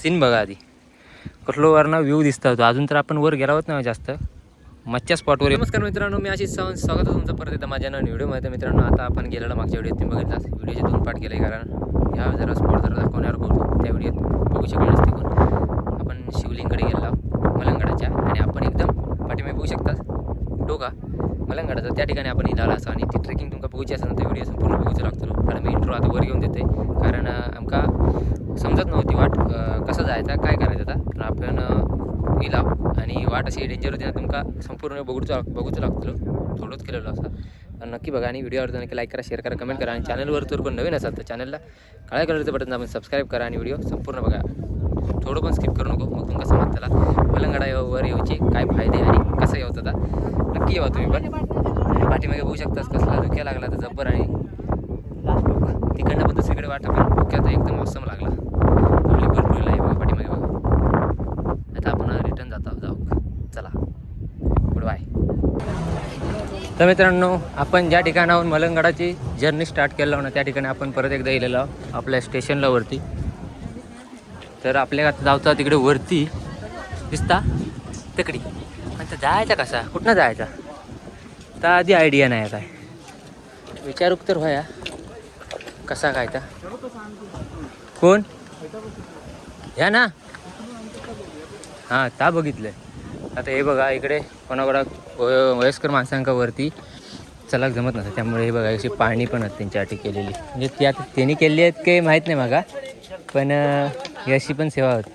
Scene बघा आधी कसलो वरनं व्ह्यू दिसता होतो. अजून तर आपण वर गेला होत नाही जास्त मच्छ्या स्पॉटवर. नमस्कार मित्रांनो, मी आशिष सावंत, स्वागत आहे तुमचं परत एकदा माझ्या नवीन व्हिडिओमध्ये. मित्रांनो आता आपण गेलेला मागच्या व्हिडिओत तुम्ही बघितलास. व्हिडिओचे 2 पार्ट केले कारण ह्या जरा स्पॉट जरा दाखवण्यावर बोलतो त्या व्हिडिओत बघू शकले नसते कोण. आपण शिवलिंगकडे गेलो मलंगडाच्या आणि आपण एकदम पाठीमागे बघू शकता टोका मलंगडाचा त्या ठिकाणी आपण इलाला असं. आणि ती ट्रेकिंग तुमका बघूची असेल तर व्हिडिओ संपूर्ण बघूचं लागतो कारण मी इंट्रो आता वर घेऊन देते कारण आमका समजत नव्हती वाट कसं जायचा काय करायचं आता. पण आपण इलाव आणि वाट अशी डेंजर होती ना तुमका संपूर्ण बघूच लागतो. थोडंच केलेलं असं नक्की बघा. आणि व्हिडिओ आवडतो नक्की लाईक करा, शेअर करा, कमेंट करा. आणि चॅनलवर तर कोण नवीन असाल तर चॅनलला काळ्या कलरचं बटन दाबून सबस्क्राईब करा आणि व्हिडिओ संपूर्ण बघा. थोडं पण स्किप करू नको. मग तुमका समज त्याला मलंगडावर येऊचे काय फायदे आणि कसं येऊ होता नक्की यावं तुम्ही पण. पाठीमागे बघू शकतास कसला धुक्या लागला तर जब्बर. आणि तिकडनं पण दुसरीकडे वाट आपण धुक्यात एकदम ऑसम लागला. आपली भरपूर आहे बघा पाठीमागे बघा. आता आपण रिटर्न जाऊ चला गुड बाय. तर मित्रांनो आपण ज्या ठिकाणाहून मलंगडाची जर्नी स्टार्ट केला ना त्या ठिकाणी आपण परत एकदा गेलेलो आहोत आपल्या स्टेशनला वरती. तर आपल्या आता जाऊचा तिकडे वरती दिसता तिकडी पण तर जायचा कसा कुठनं जायचा तर आधी आयडिया नाही काय विचारूक तर व्हाया कसा काय तर कोण ह्या ना हां ता बघितलं. आता हे बघा इकडे कोणाकडा वयस्कर माणसांका वरती चलाक जमत नसतं त्यामुळे हे बघा अशी पाणी पण आहेत त्यांच्यासाठी केलेली म्हणजे ती आता त्यांनी केली आहेत काही माहीत नाही बघा पण ही अशी पण सेवा होती.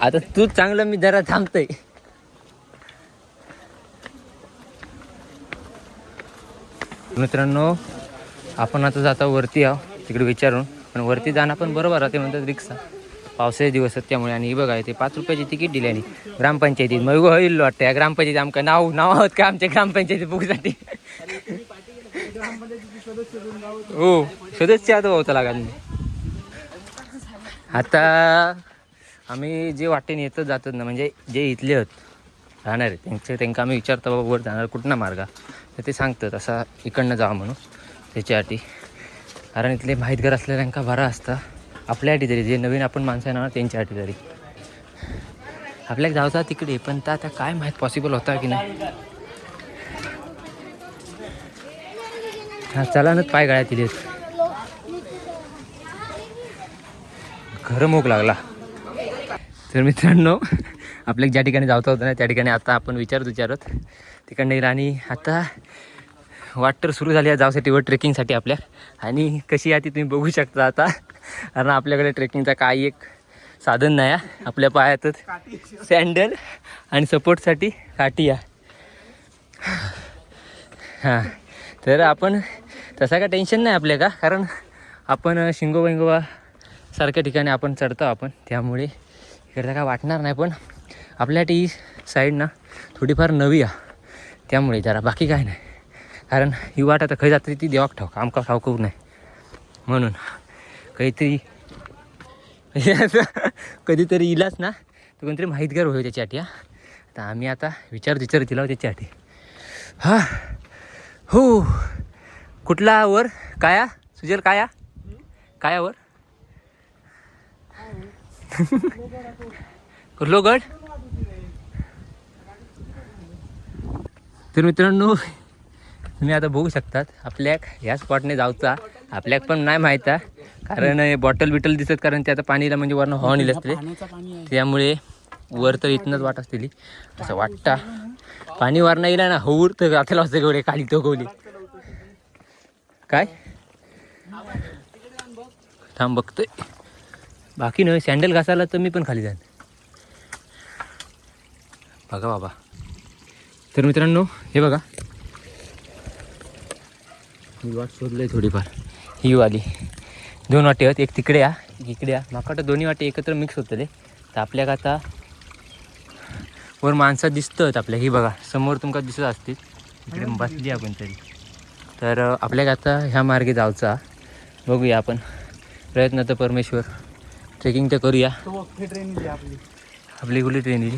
आता तू चांगलं मी जरा थांबतोय. मित्रांनो आपण आता जाता वरती आहो तिकडे विचारून पण वरती जाणं पण बरोबर आहे. ते म्हणतात रिक्षा पावसाचे दिवस आहेत त्यामुळे. आणि बघा ते 5 रुपयाची तिकीट दिली आणि ग्रामपंचायतीत मग होईल वाटतं या ग्रामपंचायती आमका नाव आहोत का आमच्या ग्रामपंचायती बुकसाठी हो सदस्य आता होता लागला. आता आम्ही जे वाटेने येतच जातात ना म्हणजे जे इथले आहेत राहणार त्यांना आम्ही विचारतो बाबा वर जाणार कुठनं मार्गा तर ते सांगतात असा इकडनं जावं म्हणून त्याच्यासाठी. कारण इथले माहितगार असलेल्यांका बरा असता आपल्यासाठी तरी जे नवीन आपण माणसं आहे ना त्यांच्यासाठी तरी आपल्याला जायचं तिकडे पण तर आता काय माहीत पॉसिबल होता की नाही. हा चलानच पाय गळ्यात दिले खरं मूग लागला. तर मित्रांनो आपल्याला ज्या ठिकाणी जायचं होतं ना त्या ठिकाणी आता आपण विचारत तिकडनं येईल. आणि आता वाट तर सुरू झाली आहे जाऊसाठी वर ट्रेकिंगसाठी आपल्या. आणि कशी आहे ती तुम्ही बघू शकता आता कारण आपल्याकडे ट्रेकिंगचा काही एक साधन नाही आहे. आपल्या पायातच सँडल आणि सपोर्टसाठी काठी आहे. हां तर आपण तसा काय टेन्शन नाही आपल्या का कारण आपण शिंगोबा सारख्या ठिकाणी आपण चढतो आपण त्यामुळे इकडं काय वाटणार नाही. पण आपल्यासाठी ही साईड ना थोडीफार नवी आहे त्यामुळे जरा बाकी काय नाही. कारण ही वाट आता खै जाते ती देवाक ठाऊक आमका ठाऊक नाही म्हणून काहीतरी कधीतरी इलाच ना तर कोणतरी माहितगार होईल त्याच्यासाठी. आता आम्ही आता विचार दिला त्याच्यासाठी. हां हो कुठला वर काया सुजल कायावर कुठलो गड. तर मित्रांनो तुम्ही आता बघू शकतात आपल्याक ह्या स्पॉटने जाऊचा आपल्याक पण नाही माहीत आहे कारण बॉटल बिटल दिसत कारण ते आता पाणीला म्हणजे वरनं हवा नेले असते त्यामुळे वर तर इथनंच वाट असतील असं वाटतं. पाणी वरनं येईल ना होऊर तर गाथला असते गवडे खाली तो गवली काय थांब बघतोय बाकी नाही सँडल घासायला तर मी पण खाली जाईन बघा बाबा. तर मित्रांनो हे बघा ही वाट शोधलं आहे थोडीफार ही वाली 2 वाटे आहेत एक तिकडे या इकडे या माका वाटतं दोन्ही वाटे एकत्र मिक्स होतले. तर आपल्याला आता वर माणसं दिसतं आपल्या ही बघा समोर तुमका दिसत असतील इकडे बसली आपण तरी. तर आपल्याला आता ह्या मार्गे जाऊचा बघूया आपण प्रयत्न तर परमेश्वर ट्रेकिंग तर करूया. आपली कुठली ट्रेन दिली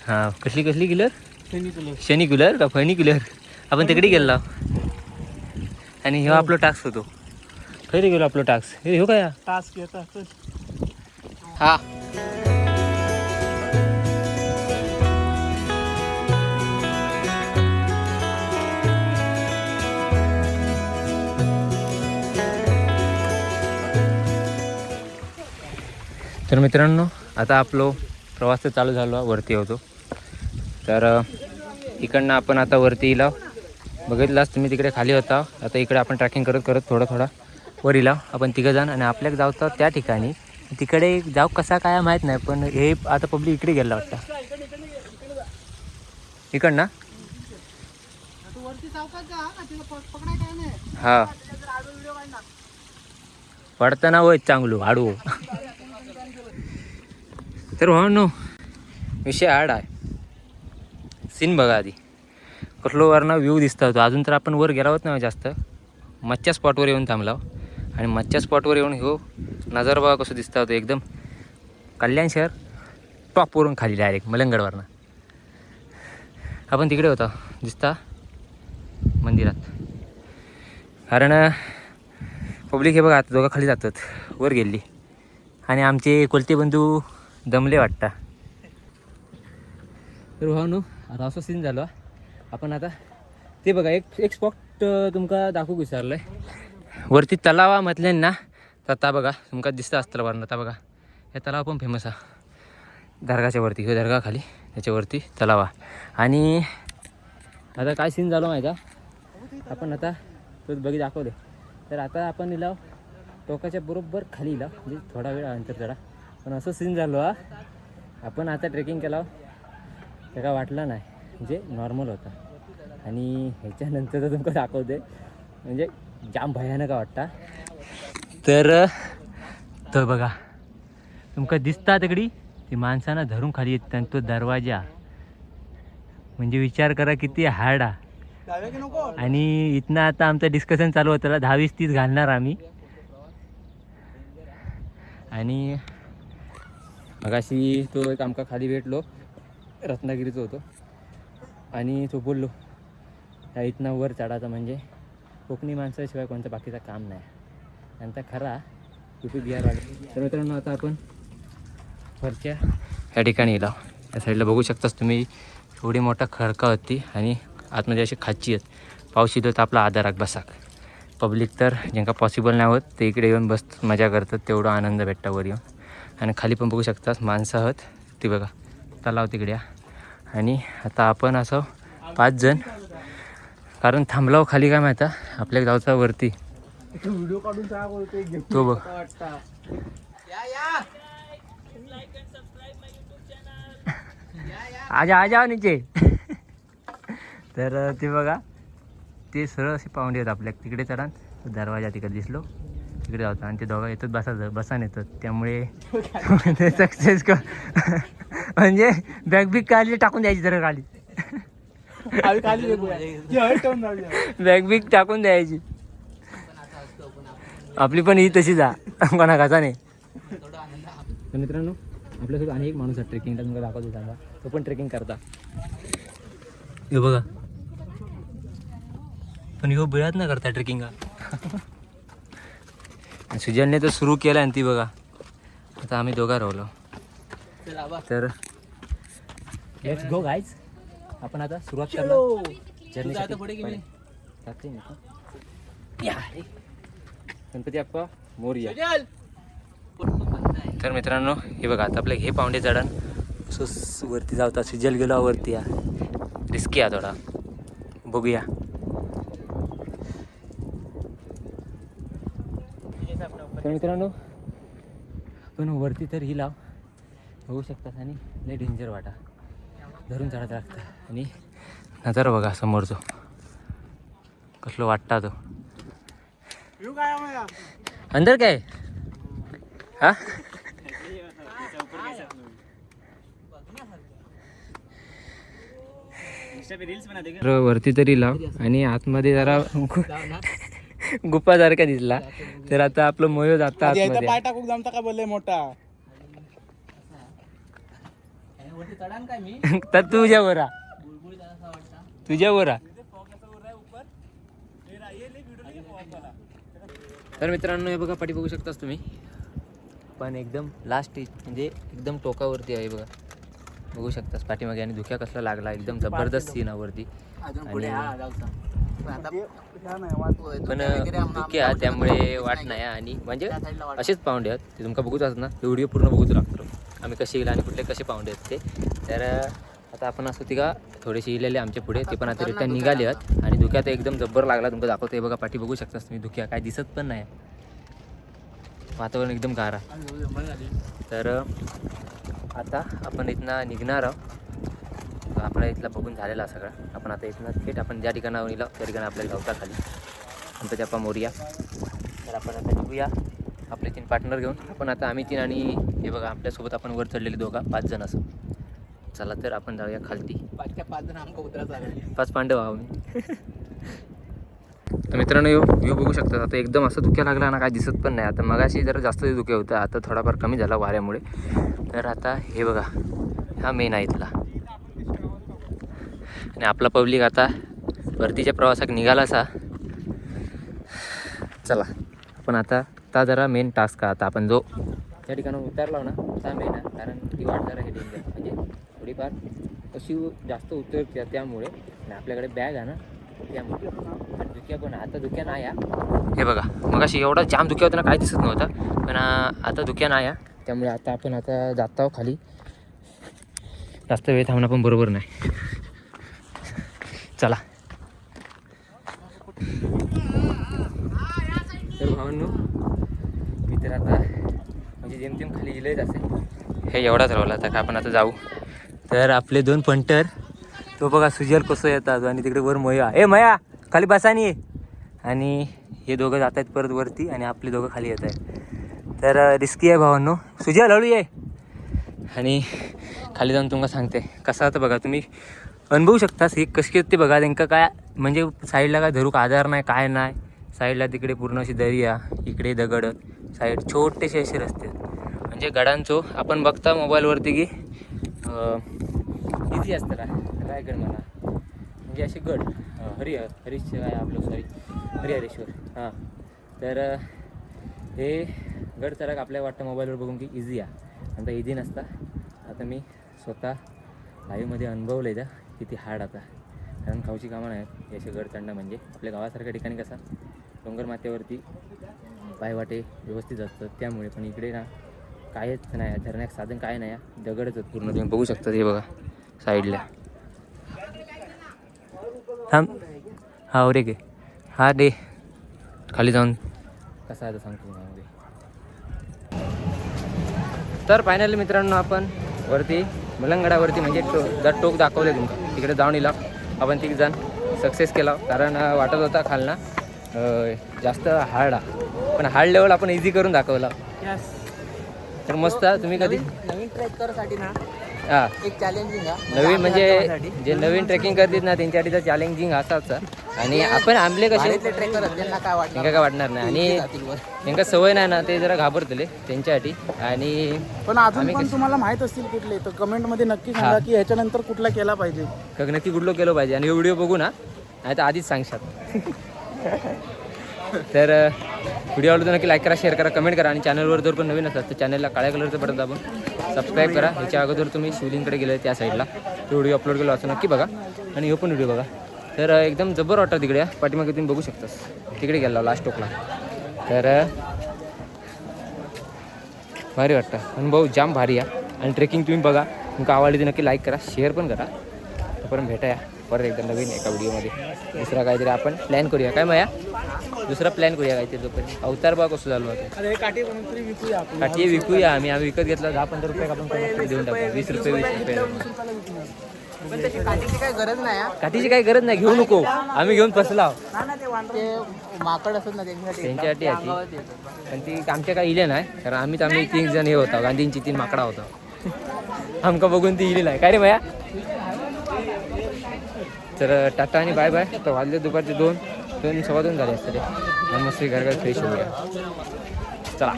हां कसली किलर शनी कुलर का फनी कुलर आपण तिकडे गेलो आणि हा आपला टास्क होतो खैरी गेलो आपलं टास्क हे हो काय टास्क येता हा तर मित्रांनो आता आपलो प्रवास तर चालू झालो वरती होतो तर इकडनं आपण आता वरती येला बघितलाच तुम्ही तिकडे खाली होता आता इकडे आपण ट्रॅकिंग करत करत थोडा वर येला आपण तिघं जण आणि आपल्याला जाऊ त्या ठिकाणी तिकडे जाऊ कसा काय माहीत नाही पण हे आता पब्लिक इकडे गेला वाटतं इकडनं हा पडताना होय चांगलो आडू तर भावनो विषय हार्ड आहे सीन बघा आधी कसलो वरनं व्ह्यू दिसता होतो अजून तर आपण वर गेला होत नाही जास्त मच्छ्या स्पॉटवर येऊन थांबला आणि मच्छ्या स्पॉटवर येऊन हो नजारा बघा कसं दिसता होतो एकदम कल्याण शहर टॉपवरून खाली डायरेक्ट मलंगडवरनं आपण तिकडे होता दिसता मंदिरात कारण पब्लिक हे बघा आता दोघं खाली जातात वर गेली आणि आमचे कोलते बंधू दमले वाटता तर भावनो आता असं सीन झालं आपण आता ते बघा एक स्पॉट तुमका दाखवू विचारलं आहे वरती तलावा म्हटल्यान ना तर आता बघा तुमका दिसतं असतं वरनं आता बघा हे तलाव पण फेमस आहे दर्गाच्या वरती किंवा दर्गा खाली त्याच्यावरती तलावा आणि आता काय सीन झालं माहिती आहे आपण आता तो बघी दाखवले तर आता आपण इला टोकाच्या बरोबर खाली इला म्हणजे थोडा वेळ अंतर चढा पण असं सीन झालं आपण आता ट्रेकिंग केला त्याला वाटलं नाही म्हणजे नॉर्मल होता आणि ह्याच्यानंतर तर तुमका दाखवते म्हणजे जाम भयानक वाटता तर बघा तुमका दिसता तगडी ती माणसांना धरून खाली येत आणि तो दरवाजा म्हणजे विचार करा किती हार्ड आणि इथनं आता आमचं डिस्कशन चालू होतं 10-20-30 घालणार आम्ही आणि मगाशी तो एक आमका खाली भेटलो रत्नागिरीचं होतो आणि तो बोललो त्या इथनं वर चढायचा म्हणजे कोकणी माणसाशिवाय कोणतं बाकीचं काम नाही नंतर खरा युपी बिहार वाले तर मित्रांनो आता आपण वरच्या या ठिकाणी येला या साईडला बघू शकताच तुम्ही एवढी मोठा खडका होती आणि आतमध्ये अशी खाची आहेत पाऊस येतो तर आपला आधाराक बसाक पब्लिक तर ज्यांका पॉसिबल नाही होत ते इकडे येऊन बस मजा करतात तेवढा आनंद भेटता वर येऊन आणि खाली पण बघू शकताच माणसं आहोत ती बघा तलाव तिकडे आणि आता आपण असं 5 जण कारण थांबलाव खाली काय माहिती आपल्या गावचा वरती व्हिडिओ काढून तो बघ आजा नीचे तर ते बघा ते सरळ असे पाहुणे आहेत आपल्या तिकडे चढा दरवाजा तिकडे दिसलो तिकडे जातो आणि ते दोघं येतात बसान येतात त्यामुळे ते सक्सेस म्हणजे बॅग काढली टाकून द्यायची जरा खाली बॅग टाकून द्यायची आपली पण ही तशी जा कोणा कसा नाही तर मित्रांनो आपल्यासोबत अनेक माणूस आहे ट्रेकिंगला तुम्हाला दाखवतो सांगा तो पण ट्रेकिंग करता हे बघा पण ह्यो बिळात ना करता ट्रेकिंग सुजलने तर सुरू केला आणि ती बघा आता आम्ही दोघा राहिलो तर लेट्स गो गाईज आपण आता सुरुवात करणार जर्नी गणपती अप्पा मोरया तर मित्रांनो हे बघा आता आपल्या हे पावंडे चढण असं वरती जावता सुजल गेलो वरती या रिस्की आहे थोडा बघूया तर मित्रांनो पण वरती तर ही लाव बघू शकतात आणि लय डेंजर वाटा धरून चढत लागतं आणि नजर बघा समोरचो कसलो वाटता तो अंदर काय हा वरती तरी लाव आणि आतमध्ये जरा गुप्पासारखा दिसला तर आता आपलं मोयो जाता आतमध्ये पाय टाकूक जमता का बोलले मोठा तर तुझ्या वरा तर मित्रांनो हे बघा पाठी बघू शकताच तुम्ही, पण एकदम लास्ट म्हणजे एकदम टोकावरती आहे बघा, बघू शकतास पाठीमागे. आणि धुक्या कसला लागला, एकदम जबरदस्त सीन वरती. पण धुक्या त्यामुळे वाट नाही. आणि म्हणजे असेच पाऊंडे आहेत ते तुमका बघूच असत ना, व्हिडिओ पूर्ण बघूच लागतो आम्ही कसे गेला आणि कुठले कसे पाऊंडे आहेत ते. तर आता आपण असतो ती का थोडेसे इलेले आमच्या पुढे, ते पण आता रिटर्न निघाले आहेत. आणि धुक्यात एकदम जब्बर लागला, तुमका दाखवतो. हे बघा पाठी बघू शकतास तुम्ही, धुक्या काय दिसत पण नाही, वातावरण एकदम गारा. तर आता आपण इथनं निघणार आहोत. आपला इथला बघून झालेला सगळा. आपण आता इथनं थेट आपण ज्या ठिकाणावर निघालो त्या ठिकाणी आपल्याला गावता खाली गणपती बाप्पा मोरया. तर आपण आता निघूया आपले 3 पार्टनर घेऊन. आपण आता आम्ही 3 आणि हे बघा आपल्यासोबत आपण वर चढलेले दोघा 5 जण असं. चला तर आपण जाऊया खालती. 5 जण आमका उतरायचं आहे. 5 पांडव आम्ही. तर मित्रांनो व्ह्यू बघू शकता. आता एकदम असं धुक्या लागला ना, काय दिसत पण नाही. आता मगाशी जरा जास्त धुक्या होता, आता थोडाफार कमी झाला वाऱ्यामुळे. तर आता हे बघा हा मेन आहे इथला. आणि आपला पब्लिक आता परतीच्या प्रवासात निघाला असा. चला आपण आता जरा मेन टास्क आता आपण जो त्या ठिकाणी उतरला ना त्या मेन आहे. कारण ती वाट जरा हे डेंजर, म्हणजे थोडीफार अशी जास्त उतरते त्यामुळे. आणि आपल्याकडे बॅग आहे ना त्यामुळे. धुक्या पण आता धुक्या नाही आहे. हे बघा मग अशी एवढा जाम धुक्या होता ना, काय दिसत नव्हतं. पण आता धुक्या नाही आहे, त्यामुळे आता आपण आता जात आहोत खाली. जास्त वेळ थांबणं पण बरोबर नाही. चला तर भावांनो, मी तर आता म्हणजे जेमतेम खाली गेलेच असेल. हे एवढाच राहिला आता का आपण आता जाऊ. तर आपले 2 पंटर, तो बघा सुजल कसं येतात. आणि तिकडे वर मया, ए मया खाली बसानी आहे. आणि हे दोघं जात आहेत परत वरती आणि आपले दोघं खाली येत आहेत. तर रिस्की आहे भावांनो. सुजल हळू ये. आणि खाली जाऊन तुम्हाला सांगते कसं आता बघा, तुम्ही अनुभवू शकतास हे कशी ते बघा. त्यांना काय म्हणजे साईडला काय धरूक आधार नाही, काय नाही. साईडला तिकडे पूर्ण अशी दर्या, इकडे दगड, साईड छोटेसे असे रस्ते. म्हणजे गडांचो आपण बघता मोबाईलवरती की इझी असतं रायगड म्हणा, म्हणजे असे गड हरीश आपलं हरिहरेश्वर. हां तर हे गड चढाक आपल्याला वाटतं मोबाईलवर बघून की इझी आहे. आता इझी नसता. आता मी स्वतः लाईव्हमध्ये अनुभवलं आहे किती हार्ड आता. कारण खाऊची कामं नाहीत याचे गड चढणं. म्हणजे आपल्या गावासारख्या ठिकाणी कसा डोंगर माथ्यावरती पायवाटे व्यवस्थित असतं त्यामुळे. पण इकडे ना कायच नाही, धरण्याचं साधन काय नाही, दगडच आहेत पूर्ण. तुम्ही बघू शकता हे बघा साईडला. थांब हा रे गे हा दे खाली जाऊन कसा आहे तर सांगतो तुम्हाला. तर फायनली मित्रांनो आपण वरती मलंगडावरती म्हणजे जर टोक दाखवले तुमचं तिकडे जाऊन येला. आपण 3 जण सक्सेस केला. कारण वाटत होता खालना जास्त हार्ड आहे, पण हार्ड लेवल आपण इझी करून दाखवला. तर मस्त. तुम्ही कधी नवीन ट्रेकरसाठी ना हां एक चॅलेंजिंग आहे. नवीन म्हणजे जे नवीन ट्रेकिंग करतात ना त्यांच्यासाठी तर चॅलेंजिंग असाच. आणि आपण आमले कसे ट्रेकर त्यांना काय वाटतं, त्यांना काय वाटणार नाही. आणि त्यांना सवय नाही ना, ते जरा घाबरतले त्यांच्यासाठी. आणि पण अजून पण तुम्हाला माहित असतील कुठले तर कमेंटमध्ये नक्की सांगा की ह्याच्यानंतर कुठला केला पाहिजे. नक्की कुठलं केलं पाहिजे. आणि व्हिडिओ बघू ना, नाही तर आधीच सांगशात. तर व्हिडिओ आवडतो नक्की लाईक करा, शेअर करा, कमेंट करा. आणि चॅनलवर जर पण नवीन असतात तर चॅनलला काळ्या कलरचं बटन दाबून सबस्क्राईब करा. ह्याच्या अगोदर तुम्ही शिवलिंगकडे गेले त्या साईडला तो व्हिडिओ अपलोड केला असं नक्की बघा. आणि हे पण व्हिडिओ बघा. तर एकदम जबर वाटतं तिकडे. पाठीमागे तुम्ही बघू शकतास तिकडे गेला लास्ट टोकला. तर भारी वाटतं, अनुभव जाम भारी आहे. आणि ट्रेकिंग तुम्ही बघा, तुमका आवडली तर नक्की लाईक करा, शेअर पण करा. तोपर्यंत भेटाया परत एकदा नवीन एका व्हिडिओमध्ये. दुसरा काहीतरी आपण प्लॅन करूया. काय माया दुसरा प्लॅन करूया काहीतरी. तोपर्यंत अवतार बघा कसं झालं होतं. काठी कोणतरी विकूया. काठी विकूया. आम्ही विकत घेतला 10-15 रुपये आपण देऊन टाकू. 20 रुपये 20 रुपये. पण त्याची काठीची काही गरज नाही. काठीची काही गरज नाही, घेऊ नको. आम्ही घेऊन फसला. ते माकड असत ना त्यांच्यासाठी आहे. पण ती आमच्या काही इले नाही, कारण आम्ही 3 जण हे होता, गांधींची 3 माकडा होता. आमका बघून ती इली नाही. काय रे भया. तर टाटा आणि बाय बाय. तर वाजले दुपारचे 2-2:15 झाले असते. मस्त घर फ्रेश होऊया. चला.